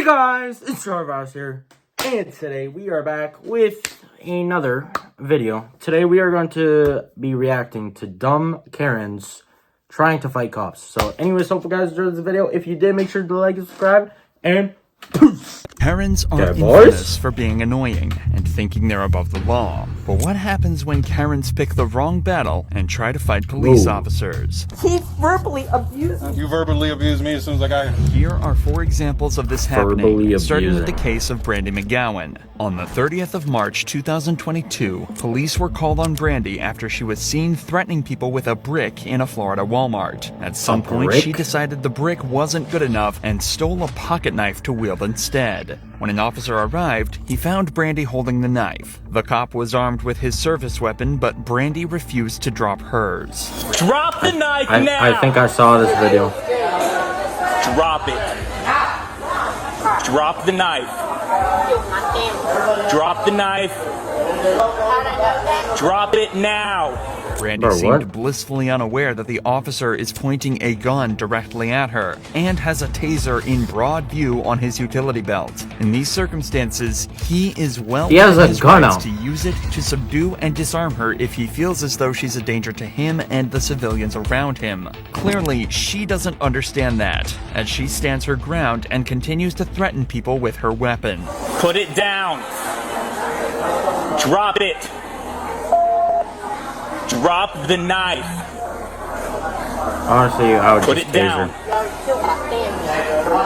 Guys, it's unwise here, and today we are back with another video. Today we are going to be reacting to dumb Karens trying to fight cops. So anyways, hope you guys enjoyed this video. If you did, make sure to like and subscribe, and peace! Karens are infamous for being annoying and thinking they're above the law. But what happens when Karens pick the wrong battle and try to fight police officers? He verbally abused me. You verbally abused me as soon as I got here. Here are 4 examples of this happening, starting with the case of Brandy McGowan. On the 30th of March 2022, police were called on Brandy after she was seen threatening people with a brick in a Florida Walmart. At some point, she decided the brick wasn't good enough and stole a pocket knife to wield instead. When an officer arrived, he found Brandy holding the knife. The cop was armed with his service weapon, but Brandy refused to drop hers. Drop the knife now! I think I saw this video. Drop it. Drop the knife. Drop the knife. Drop it now. Brandy seemed blissfully unaware that the officer is pointing a gun directly at her and has a taser in broad view on his utility belt. In these circumstances, he is well within his rights to use it to subdue and disarm her if he feels as though she's a danger to him and the civilians around him. Clearly, she doesn't understand that, as she stands her ground and continues to threaten people with her weapon. Put it down. Drop it. Drop the knife. Honestly, I would put just it down.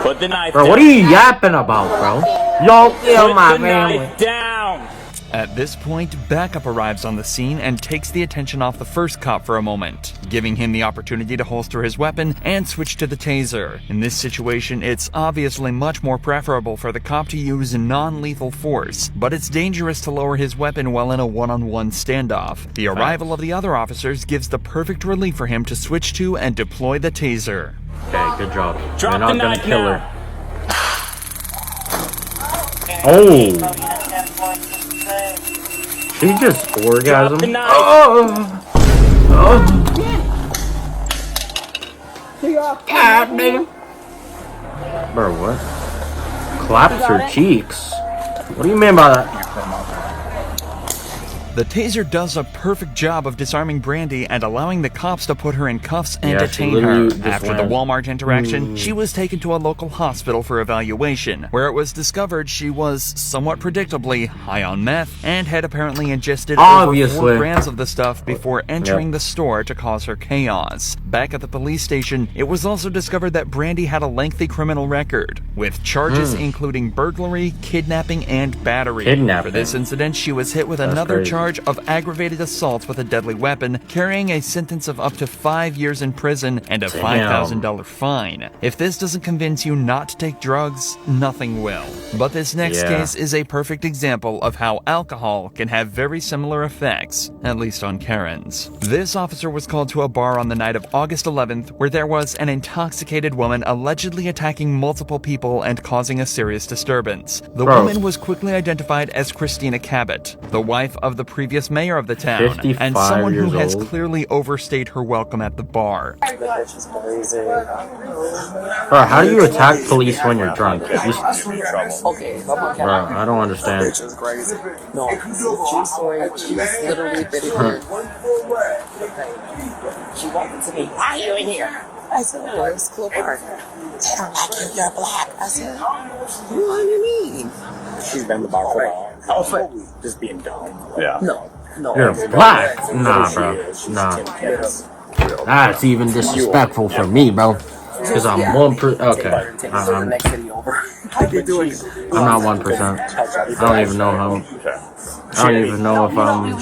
Put the knife down. Bro, what are you yapping about, bro? Y'all kill my family. Put the knife down. At this point, backup arrives on the scene and takes the attention off the first cop for a moment, giving him the opportunity to holster his weapon and switch to the taser. In this situation, it's obviously much more preferable for the cop to use non-lethal force, but it's dangerous to lower his weapon while in a one-on-one standoff. The arrival of the other officers gives the perfect relief for him to switch to and deploy the taser. Okay, good job. Drop You're not the gonna knife kill now. her. Oh! She just orgasmed. God damn. Bro, what? Claps her cheeks. What do you mean by that? The taser does a perfect job of disarming Brandy and allowing the cops to put her in cuffs and detain her. After the Walmart interaction, she was taken to a local hospital for evaluation, where it was discovered she was, somewhat predictably, high on meth and had apparently ingested over 4 grams of the stuff before entering the store to cause her chaos. Back at the police station, it was also discovered that Brandy had a lengthy criminal record, with charges including burglary, kidnapping, and battery. For this incident, she was hit with another charge of aggravated assault with a deadly weapon, carrying a sentence of up to 5 years in prison and a $5,000 fine. If this doesn't convince you not to take drugs, nothing will. But this next case is a perfect example of how alcohol can have very similar effects, at least on Karens. This officer was called to a bar on the night of August 11th, where there was an intoxicated woman allegedly attacking multiple people and causing a serious disturbance. The woman was quickly identified as Christina Cabot, the wife of the previous mayor of the town, and someone who has clearly overstayed her welcome at the bar. Bro, how do you attack police when you're drunk? Bro, I don't understand. No, she was literally bidding her. She walked into me. Why are you in here? I said, oh, it was cool bar. They don't like you, you're black. I said, what do you mean? She's been in the bar for a while. Also, just being dumb. Yeah. No. You're black? Nah, bro. Nah. That's even disrespectful for me, bro. Because I'm 1%. Okay. I'm not 1%. I don't even know how. I don't even know if I'm.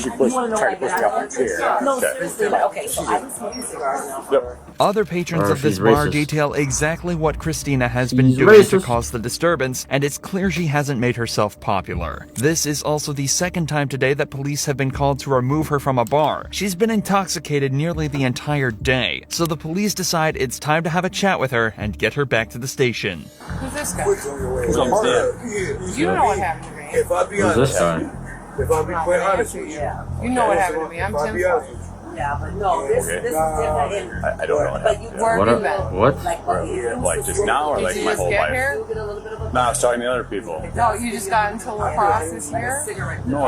Other patrons of this bar detail exactly what Christina has been doing to cause the disturbance, and it's clear she hasn't made herself popular. This is also the second time today that police have been called to remove her from a bar. She's been intoxicated nearly the entire day, so the police decide it's time to have a chat with her and get her back to the station. Who's this guy? You know what happened to me. Who's this guy? If I be quite honest with you. You know what happened to me. I'm 10. Yeah, but no, this is different. I don't know what But you happened. were What? What? Like just now or like Did you my just whole get life? here? No, I was talking to other people. No, you just got into La Crosse this year? No,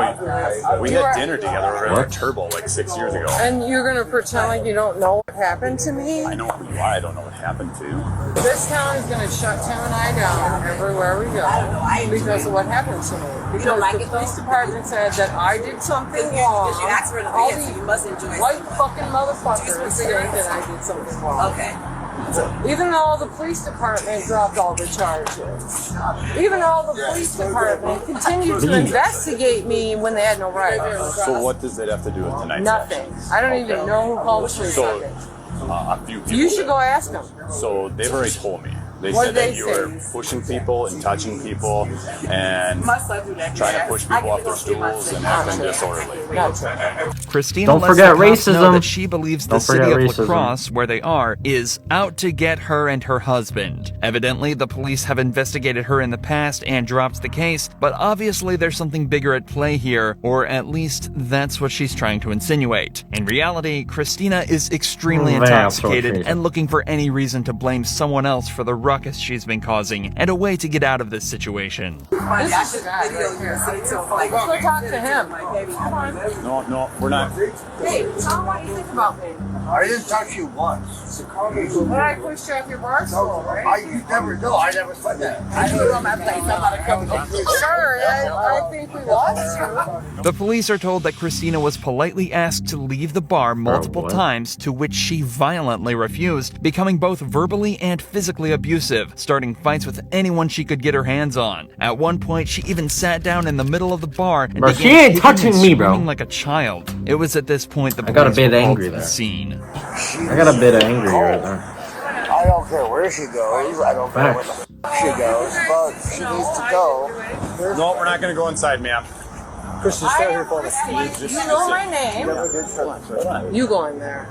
we had dinner together over at Turbo like 6 years ago. And you're going to pretend like you don't know what happened to me? I know who you are. I don't know what happened to you. This town is going to shut Tim and I down everywhere we go because of what happened to me. Because the police department said that I did something wrong. All these white fucking motherfuckers think that I did something wrong. Okay. Even though the police department dropped all the charges. Even though the police department continued to investigate me when they had no right. So what does that have to do with tonight's Nothing. I don't even know who called the police on it. A few people. You should go ask them. So they've already told me. They What said did that they you say? were pushing people and touching people and trying to push people off their stools and acting disorderly. Christina Don't lets forget the cops know racism. that she believes the Don't city forget of La racism. Crosse, where they are, is out to get her and her husband. Evidently, the police have investigated her in the past and dropped the case, but obviously there's something bigger at play here, or at least that's what she's trying to insinuate. In reality, Christina is extremely intoxicated and looking for any reason to blame someone else for the ruckus she's been causing, and a way to get out of this situation. This is the guy right here. Let's go talk to him. Come on. No, we're not. Hey, tell him what you think about me. I didn't talk to you once. When I pushed you off your bar stool, right? You never know. I never said that. I told him I'm like, I'm not a criminal. Sure, I think we lost you. The police are told that Christina was politely asked to leave the bar multiple times, to which she violently refused, becoming both verbally and physically abusive, starting fights with anyone she could get her hands on. At one point, she even sat down in the middle of the bar and Bro, began she ain't kicking touching and me, bro. screaming like a child. It was at this point the I got a police bit were called angry to the there. scene. I got a bit of angry right there. I don't care where she goes. I don't care where the she goes. But she needs to go. No, we're not going to go inside, ma'am. Christian, stay here for me. You know my name. You go in there.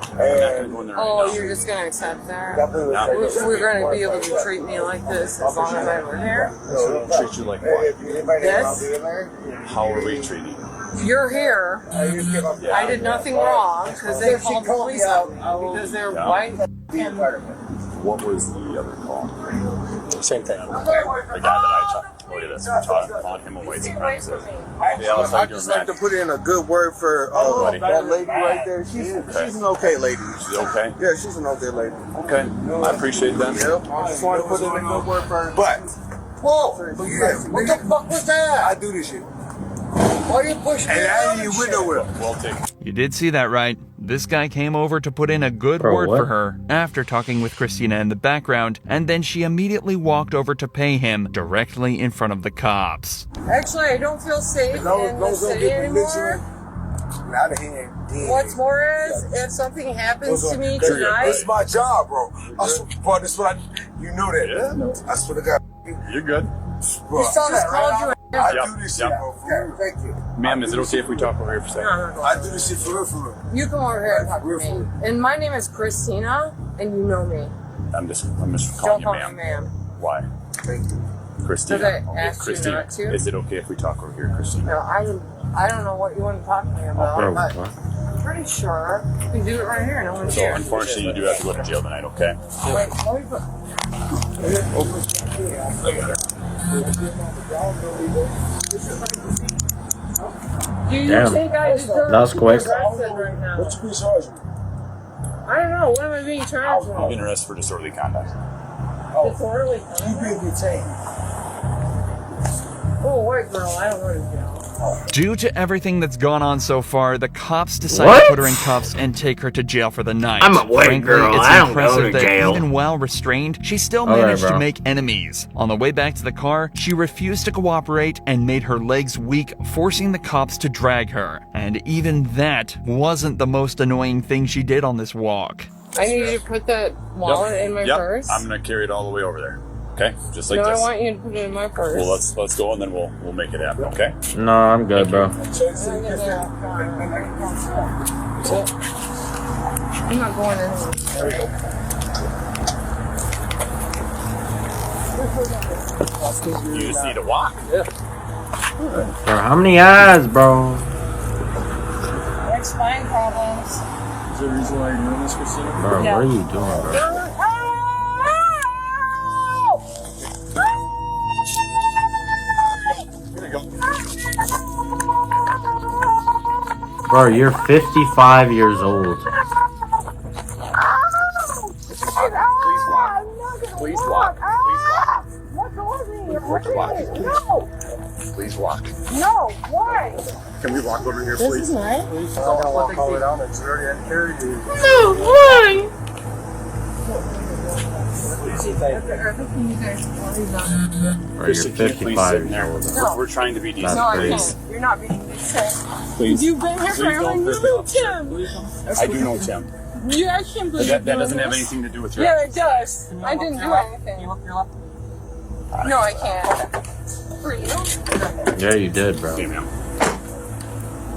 Oh, you're just going to accept that? We're going to be able to treat me like this as long as I live here? Treat you like what? Yes. How are we treating you? You're here. I did nothing wrong because they called the police on me because they're white. What was the other call? Same thing. The guy that I talked. Look at this. I'm calling him a white supremacist. Yeah, I'd just like to put in a good word for that lady right there. She's an okay lady. She's okay? Yeah, she's an okay lady. Okay. I appreciate that. Yep. I just want to put in a good word for her. But, whoa! What the fuck was that? I do this shit. Why you push me? And I ain't even with nowhere. Well taken. You did see that right. This guy came over to put in a good word for her after talking with Christina in the background, and then she immediately walked over to pay him directly in front of the cops. Actually, I don't feel safe in the city anymore. Out of here. What's more is, if something happens to me tonight, This is my job, bro. Bro, this is what you know that. Yeah. I swear to God. You're good. Bro, you just called you a I do this shit, bro. Thank you. Ma'am, is it okay if we talk over here for a second? I do this shit for real, for real. You come over here and talk to me. And my name is Christina, and you know me. I'm just Don't calling you call me ma'am. ma'am. Why? Thank you. Christina. Did I ask you Christina. not to? Is it okay if we talk over here, Christina? No, I don't know what you want to talk to me about, but I'm pretty sure we can do it right here. No one's So here. unfortunately, you do have to go to jail tonight, okay? Wait, let me put... Do you Damn. think I deserve That was to be quick. arrested right now? What you be charging? I don't know. What am I being charged You've with? been arrested for disorderly conduct. Disorderly You conduct? being detained. Oh, wait, girl. I don't want to jail. Due to everything that's gone on so far, the cops decide What? to put her in cuffs and take her to jail for the night. I'm a white Frankly, girl. it's I don't impressive go to that jail. even while restrained, she still All right, managed to bro. make enemies. On the way back to the car, she refused to cooperate and made her legs weak, forcing the cops to drag her. And even that wasn't the most annoying thing she did on this walk. I need you to put that wallet in my purse. I'm gonna carry it all the way over there. Okay? Just like No, this. I want you to put it in my purse. Well, let's go and then we'll make it happen, okay? No, I'm good, bro. I'm not going anywhere. There we go. You just need to walk. Bro, how many eyes, bro? Next spine problems. the reason why you're doing this, Christina? Bro, what are you doing, bro? Bro, you're 55 years old. Please walk. Please walk. No, why? Can we walk over here, This please? is mine. I'm gonna walk all the way down. It's already at carry you. No, why? Bro, you're 55 years old. We're trying to be decent. No, I crazy. can't. You're not being decent. Please. You've been here forever. don't You piss me know off. Tim. I do know Tim. You, I can't believe That you're doesn't doing have this. anything to do with your. Yeah, it does. I didn't do anything. No, I can't. For you? Yeah, you did, bro. Okay, ma'am.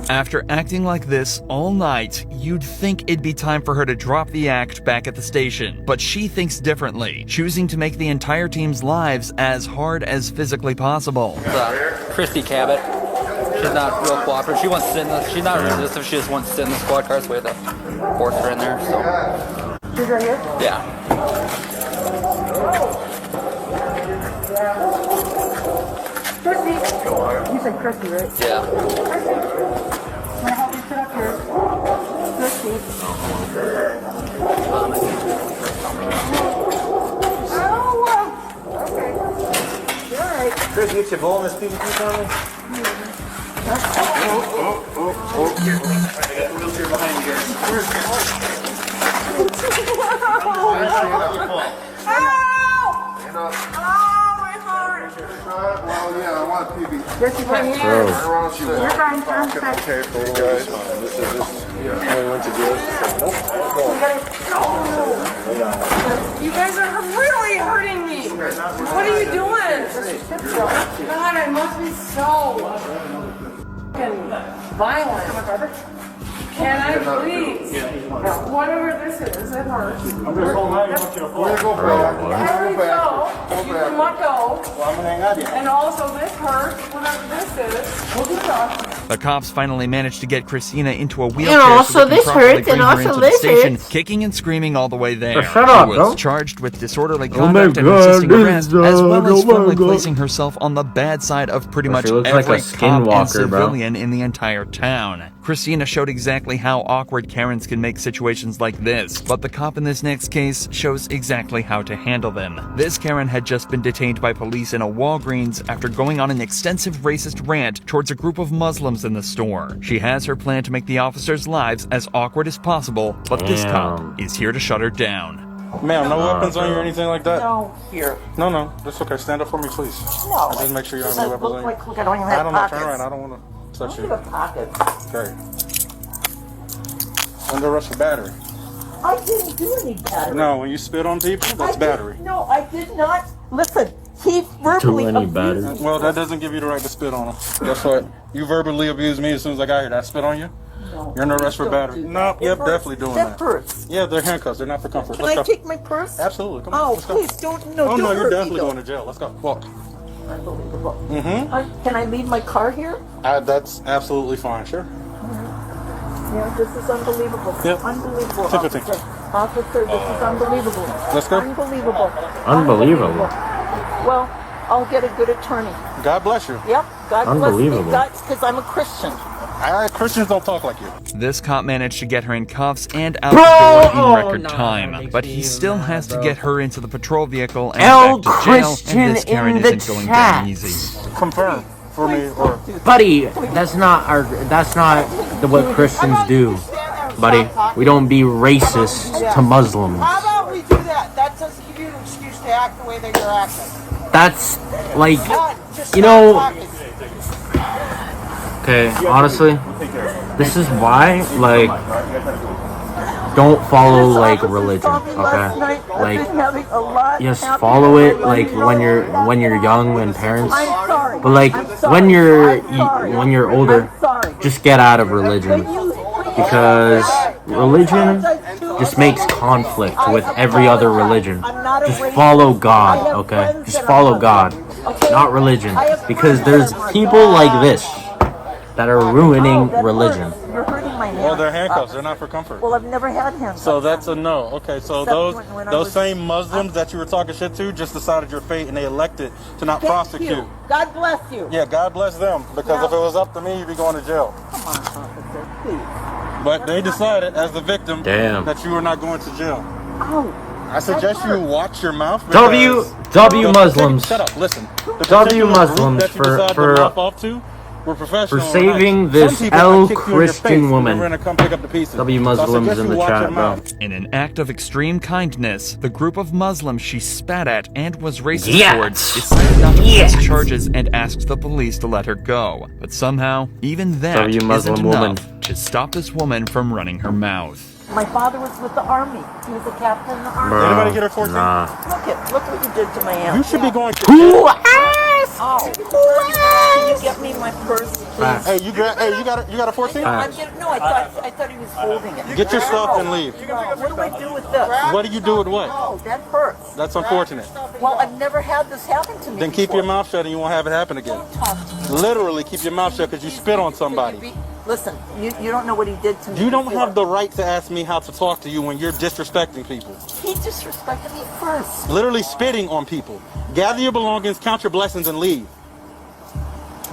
After acting like this all night, you'd think it'd be time for her to drop the act back at the station. But she thinks differently, choosing to make the entire team's lives as hard as physically possible. Christy Cabot. She's not real cooperative. She wants to sit in the, she's not resistant. She just wants to sit in the squad car, so we have to force her in there. So. She's right here? Yeah. Christy. You said Christy, right? Yeah. Christy. Can I help you sit up here? Christy. Oh, okay. You're all right. Chris, get your bowl and this PVC for me. I got the wheelchair behind you guys. Well, yeah, I want a PV. Yes, you can. You're You're fine, turn back. Okay, cool, guys. This is, yeah. I went to jail. You guys are really hurting me. What are you doing? God, I must be so fucking violent. Can I please? Whatever this is, it hurts. I'm gonna go back. There we go. You can let go. Well, I'm gonna hang on to you. And also this hurts, whatever this is. We'll be talking. The cops finally managed to get Christina into a wheelchair And also so they this can properly hurts, and bring her also into the this station, hurts. kicking and screaming all the way there. Shut up, she was bro. charged with disorderly Oh my conduct and God, resisting arrest, this as well dog, as oh my firmly God. placing herself on the bad side of pretty Bro, much she looks every like a cop and skinwalker, bro. civilian in the entire town. Christina showed exactly how awkward Karens can make situations like this, but the cop in this next case shows exactly how to handle them. This Karen had just been detained by police in a Walgreens after going on an extensive racist rant towards a group of Muslims in the store. She has her plan to make the officers' lives as awkward as possible, but this cop is here to shut her down. Ma'am, no weapons on you or anything like that? No, here. No, that's okay. Stand up for me, please. No. And just make sure you don't I have any weapons look on you. like, look, I don't even I have don't know. pockets. Turn around. I don't want to touch you. I don't have pockets. Okay. Under arrest for battery. I didn't do any battery. No, when you spit on people, that's battery. No, I did not. Listen, he verbally any abused battery. me. Well, that doesn't give you the right to spit on them. Guess what? You verbally abused me as soon as I got here. Did I spit on you? No, You're under arrest for don't battery. do No, that. yep, It hurts. definitely doing That that. hurts. Yeah, they're handcuffs. They're not for comfort. Can Let's I go. take my purse? Absolutely. Come on. Oh, Let's go. please don't. No, Oh, don't no, hurt you're me, definitely though. going to jail. Let's go. Walk. Unbelievable. Mm-hmm. Can I leave my car here? That's absolutely fine. Sure. Yeah, this is unbelievable. Yep. Unbelievable. Take your thing. Officer, this is unbelievable. Let's go. Unbelievable. Unbelievable. Well, I'll get a good attorney. God bless you. Yep. God Unbelievable. bless me. Because I'm a Christian. Christians don't talk like you. This cop managed to get her in cuffs and out Bro! the door in Oh, record no, that time, makes but me he even still mad, has to bro. get her into the patrol vehicle and El back to jail, Christian and this Karen in the isn't going chat. down easy. Confirm for me or Buddy, that's not what Christians do. Buddy, we don't be racist to Muslims. How about we do that? That doesn't give you an excuse to act the way that you're acting. That's like, Just you know, stop talking. okay, honestly, this is why, like, don't follow, like, religion, okay? Like, yes, follow it, like, when you're young and parents, but, like, when you're older, just get out of religion, because religion just makes conflict with every other religion. Just follow God, okay? Just follow God, not religion, because there's people like this that are ruining religion. You're hurting my Well, they're handcuffs. They're not for comfort. Well, I've never had handcuffs. So that's a no. Okay, so Except when I those was- same Muslims that you were talking shit to just decided your fate, and they elected to not prosecute. You. God bless you. Yeah, God bless them, because if it was up to me, you'd be going to jail. Come on, officer, please. But they decided, as the victim, Damn. that you were not going to jail. Ow. I suggest you watch your mouth. W Muslims. Shut up. Listen. The W particular Muslims group that you decided to mouth off to were professional. for saving and nice. this Some people L might kick you in your Christian face when woman. they're gonna come pick up the pieces. W So I Muslims suggest in you the watch your chat, bro. mouth. In an act of extreme kindness, the group of Muslims she spat at and was racist Yes. towards decided not to Yes. press charges and asked the police to let her go. But somehow, even that W Muslim isn't woman. enough to stop this woman from running her mouth. My father was with the army. He was a captain in the army. Bro, Anybody get her 14? nah. Look what you did to my aunt. You should be going to Who jail. asked? Oh, can you get me my purse, please? Hey, you got a 14? No, I thought he was holding it. Get your stuff and leave. What do I do with this? What do you do with what? Oh, that hurts. That's unfortunate. Well, I've never had this happen to me. Then keep your before. mouth shut and you won't have it happen again. Talk to me. Literally keep your mouth shut because you spit on somebody. Listen, you don't know what he did to me. You don't before. have the right to ask me how to talk to you when you're disrespecting people. He disrespected me first. Literally spitting on people. Gather your belongings, count your blessings, and leave.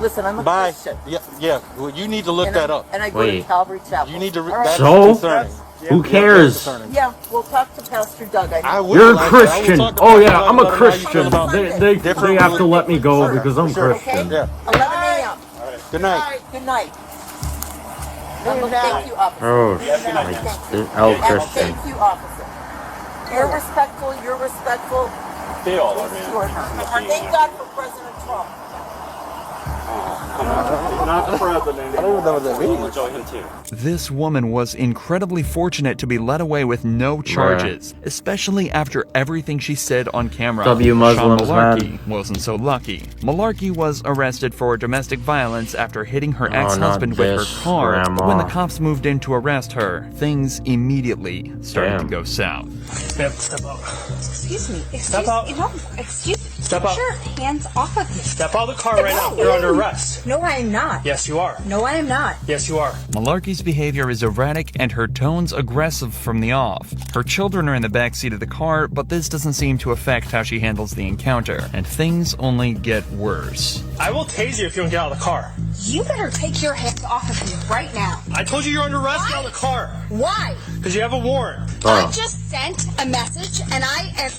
Listen, I'm a Bye. Christian. Yeah. Well, you need to look that up. And I go Wait. to Calvary Chapel. You need to. All right. That's So? concerning. Who Yeah, cares? that's concerning. Yeah, we'll talk to Pastor Doug. I know. I will You're a like that. I will Christian. talk to Oh Pastor yeah, Doug I'm and a let him know how you feel Christian. about They different have to let me go Sure, because I'm sure. Christian. Yeah. 11 a.m. Good night. Good night. Thank you, officer. Oh, Thank L you. Christian. Thank you, officer. You're respectful. You're respectful. They all are, You are not. Thank God for President Trump. Not the president. I don't even know what that means. We'll enjoy him too. This woman was incredibly fortunate to be let away with no charges, especially after everything she said on camera. W Muslims, Sean Malarkey man. wasn't so lucky. Malarkey was arrested for domestic violence after hitting her Oh, ex-husband not with this, her car. Grandma. When the cops moved in to arrest her, things immediately started Damn. to go south. Step out. Excuse me. Step out. No, excuse me. Step out. Get your hands off of me. Step out of the car right now. You're under arrest. No, I am not. Yes, you are. No, I am not. Yes, you are. Malarkey's behavior is erratic and her tone's aggressive from the off. Her children are in the backseat of the car, but this doesn't seem to affect how she handles the encounter, and things only get worse. I will tase you if you don't get out of the car. You better take your hands off of me right now. I told you you're under arrest. Get out of the car. Why? Because you have a warrant. I just sent a message and I am...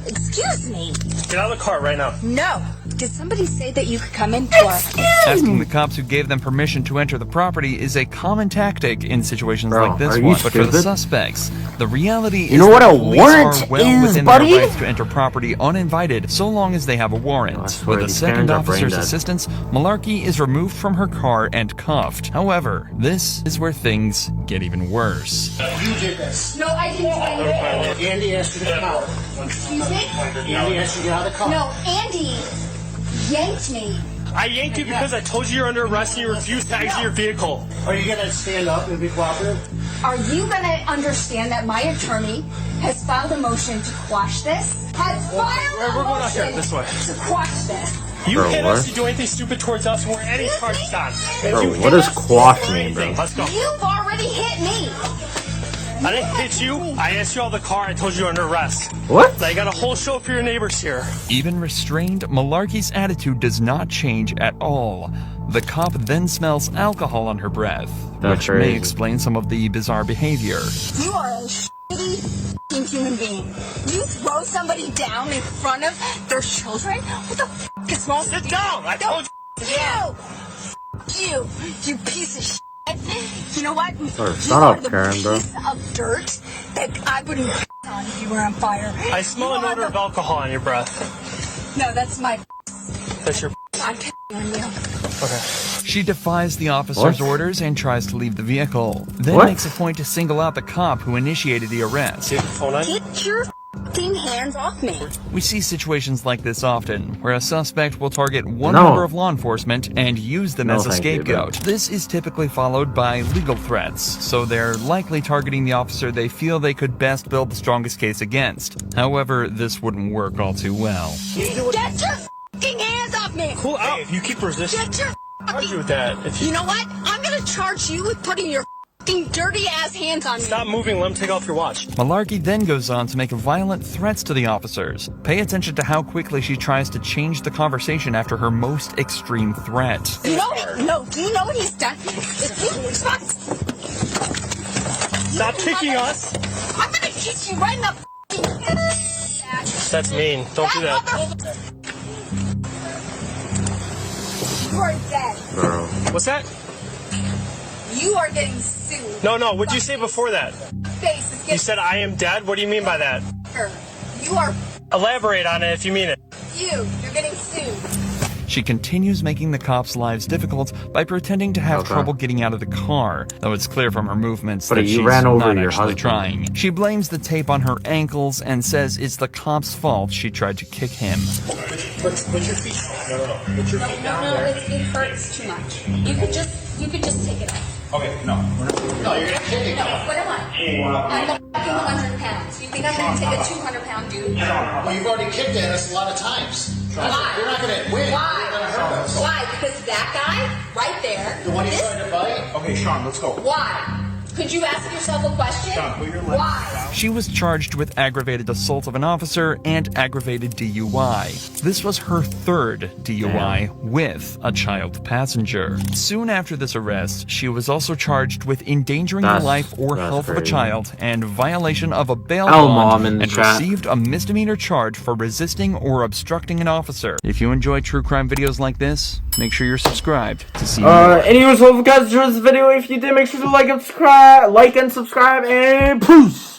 Excuse me. Get out of the car right now. No. Did somebody say that you could come in for... Asking the cops who gave them permission to enter the property is a common tactic in situations Bro, like this are you one. But for the stupid? suspects, the reality is You know what that a police warrant are well is, within buddy? their rights to enter property uninvited so long as they have a warrant. I swear, With a these second parents are brain officer's dead. assistance, Malarkey is removed from her car and cuffed. However, this is where things get even worse. You did this. No, I didn't do anything. Andy asked you to come out. Excuse me? Andy asked you to get out of the car. No, Andy yanked me. I yanked you because I told you you're under arrest and you refused to exit your vehicle. Are you going to stand up and be cooperative? Are you going to understand that my attorney has filed a motion to quash this? We're going out here this way. To quash this. You Bro, hit what? us, you do anything stupid towards us, and we're any charges on. Bro, You what hit does us, quash we're mean, bro? anything. Let's go. You've already hit me. I didn't hit you. I asked you out of the car. I told you you're under arrest. What? I got a whole show for your neighbors here. Even restrained, Malarkey's attitude does not change at all. The cop then smells alcohol on her breath, That's which may crazy. explain some of the bizarre behavior. You are a shitty f***ing human being. You throw somebody down in front of their children? What the f*** is wrong? Sit down. I told you. You piece of shit. You know what? Bro, You shut are up, the Karen, bro. piece of dirt that I wouldn't on if you were on fire. I smell an odor of alcohol on your breath. No, that's my That's your I'm on you. Okay. She defies the officer's What? orders and tries to leave the vehicle, then What? makes a point to single out the cop who initiated the arrest. Get your f***ing hands off me. We see situations like this often, where a suspect will target one No. member of law enforcement and use them No, as a thank you, bro. scapegoat. This is typically followed by legal threats, so they're likely targeting the officer they feel they could best build the strongest case against. However, this wouldn't work all too well. Get your f***ing hands off me. Cool out. If you keep resisting, Get your argue with that. If You know what? I'm gonna charge you with putting your fucking dirty ass hands on me. Stop moving, let him take off your watch. Malarkey then goes on to make violent threats to the officers. Pay attention to how quickly she tries to change the conversation after her most extreme threat. You know what? No, do you know what he's done? Stop kicking us. I'm gonna kick you right in the That's mean. Don't do that. You are dead. Bro. What's that? You are getting sued. No, what'd you say before that? Face is You getting said I am dead? What do you mean by that? You are Elaborate on it if you mean it. you're getting sued. She continues making the cops' lives difficult by pretending to have trouble getting out of the car, though it's clear from her movements that she's ran over not your actually husband. trying. She blames the tape on her ankles and says it's the cop's fault she tried to kick him. Put your feet. No. Put your feet down there. It hurts too much. You could just take it off. Okay, no. No, you're gonna kick it. No, what am I? I'm a fucking 100 pounds. You think I'm gonna take a 200-pound dude? Well, you've already kicked at us a lot of times. Why? You're not gonna win. Why? You're gonna hurt us. Why? Because that guy right there. The one you tried to fight? Okay, Sean, let's go. Why? Could you ask yourself a question? Sean, put your legs Why? She was charged with aggravated assault of an officer and aggravated DUI. This was her third DUI with a child passenger. Soon after this arrest, she was also charged with endangering the life or health of a child and violation of a bail bond and received a misdemeanor charge for resisting or obstructing an officer. If you enjoy true crime videos like this, make sure you're subscribed to see more. Anyways, hope you guys enjoyed this video. If you did, make sure to like and subscribe, and peace.